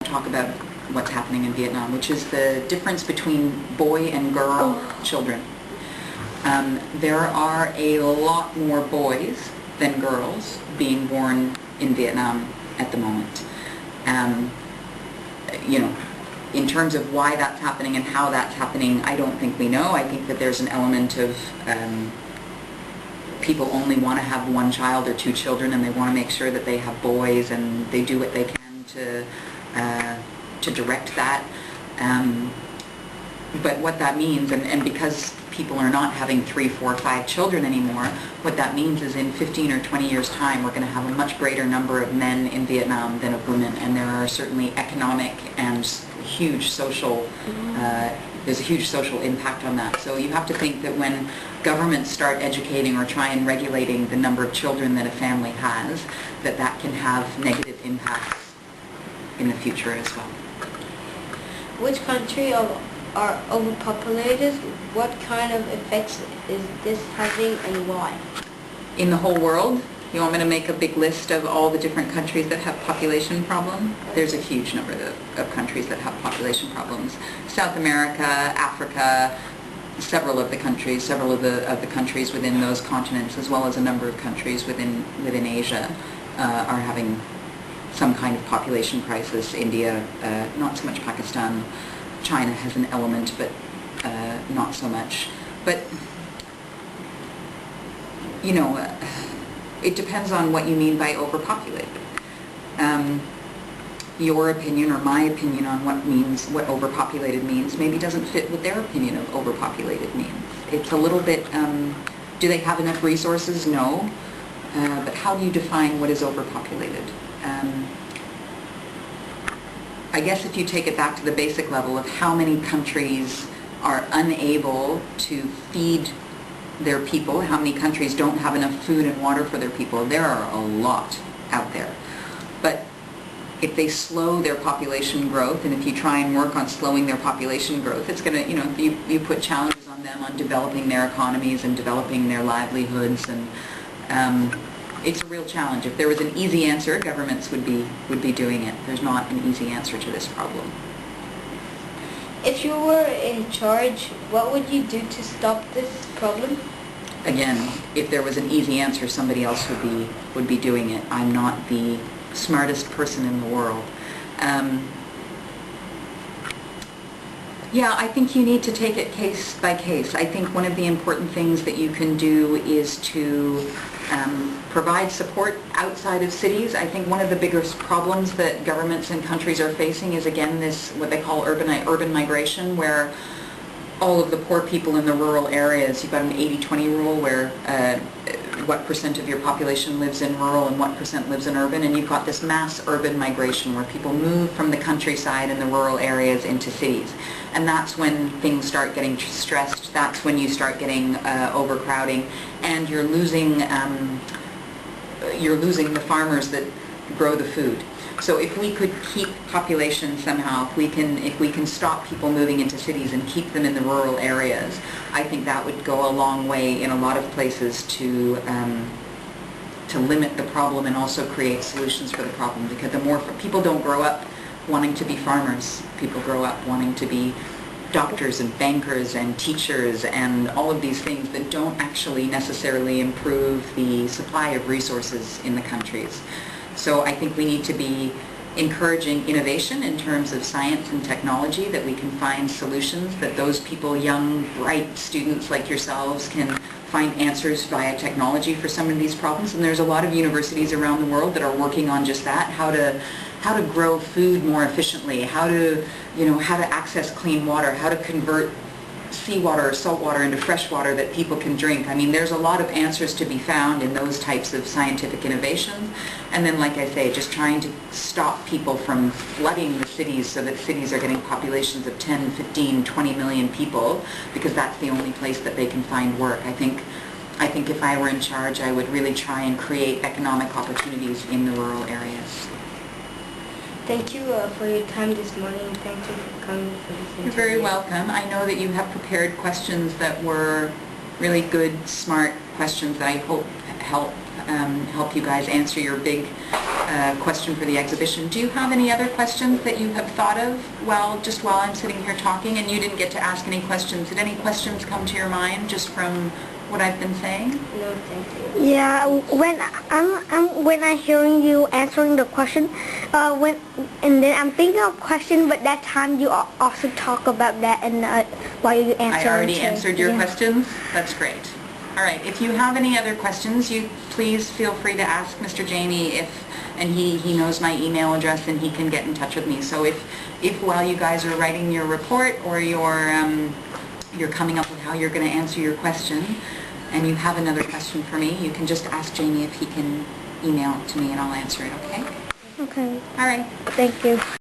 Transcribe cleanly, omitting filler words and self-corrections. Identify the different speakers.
Speaker 1: talk about what's happening in Vietnam, which is the difference between boy and girl children. There are a lot more boys than girls being born in Vietnam at the moment. In terms of why that's happening and how that's happening, I don't think we know. I think that there's an element of people only want to have one child or two children, and they want to make sure that they have boys, and they do what they can to direct that. But what that means, and because people are not having 3, 4, 5 children anymore, what that means is in 15 or 20 years' time, we're going to have a much greater number of men in Vietnam than of women, and there are certainly economic and huge social, there's a huge social impact on that. So you have to think that when governments start educating or try and regulating the number of children that a family has, that can have negative impacts in the future as well.
Speaker 2: Which country are overpopulated? What kind of effects is this having, and why?
Speaker 1: In the whole world? You want me to make a big list of all the different countries that have population problems? There's a huge number of countries that have population problems. South America, Africa, several of the countries within those continents, as well as a number of countries within Asia, are having some kind of population crisis. India, not so much. Pakistan, China has an element, but not so much. But it depends on what you mean by overpopulated. Your opinion or my opinion on what overpopulated means maybe doesn't fit with their opinion of overpopulated means. It's a little bit, do they have enough resources? No. But how do you define what is overpopulated? I guess if you take it back to the basic level of how many countries are unable to feed their people, how many countries don't have enough food and water for their people, there are a lot out there. But if they slow their population growth, and if you try and work on slowing their population growth, it's going to, if you put challenges on them on developing their economies and developing their livelihoods, and it's a real challenge. If there was an easy answer, governments would be doing it. There's not an easy answer to this problem.
Speaker 2: If you were in charge, what would you do to stop this problem?
Speaker 1: Again, if there was an easy answer, somebody else would be doing it. I'm not the smartest person in the world. Yeah, I think you need to take it case by case. I think one of the important things that you can do is to provide support outside of cities. I think one of the biggest problems that governments and countries are facing is, again, this, what they call urban migration, where all of the poor people in the rural areas, you've got an 80-20 rule where what percent of your population lives in rural and what percent lives in urban, and you've got this mass urban migration where people move from the countryside and the rural areas into cities. And that's when things start getting stressed, that's when you start getting overcrowding, and you're losing the farmers that grow the food. So if we could keep population somehow, if we can stop people moving into cities and keep them in the rural areas, I think that would go a long way in a lot of places to limit the problem and also create solutions for the problem. Because the more people don't grow up wanting to be farmers, people grow up wanting to be doctors and bankers and teachers and all of these things that don't actually necessarily improve the supply of resources in the countries. So I think we need to be encouraging innovation in terms of science and technology, that we can find solutions, that those people, young, bright students like yourselves, can find answers via technology for some of these problems. And there's a lot of universities around the world that are working on just that, how to grow food more efficiently, how to access clean water, how to convert seawater or salt water into fresh water that people can drink. I mean, there's a lot of answers to be found in those types of scientific innovations. And then, like I say, just trying to stop people from flooding the cities so that cities are getting populations of 10, 15, 20 million people, because that's the only place that they can find work. I think if I were in charge, I would really try and create economic opportunities in the rural areas.
Speaker 2: Thank you for your time this morning. Thank you for coming for this interview.
Speaker 1: You're very welcome. I know that you have prepared questions that were really good, smart questions that I hope help you guys answer your big question for the exhibition. Do you have any other questions that you have thought of while I'm sitting here talking and you didn't get to ask any questions? Did any questions come to your mind just from what I've been saying?
Speaker 2: No, thank you.
Speaker 3: Yeah, when I'm hearing you answering the question, and then I'm thinking of question, but that time you also talk about that and while you answer.
Speaker 1: I already answered your questions? That's great. All right, if you have any other questions, you please feel free to ask Mr. Janey and he knows my email address and he can get in touch with me. So if while you guys are writing your report or you're coming up with how you're going to answer your question and you have another question for me, you can just ask Jamie if he can email it to me and I'll answer it, okay?
Speaker 3: Okay.
Speaker 1: All right.
Speaker 3: Thank you.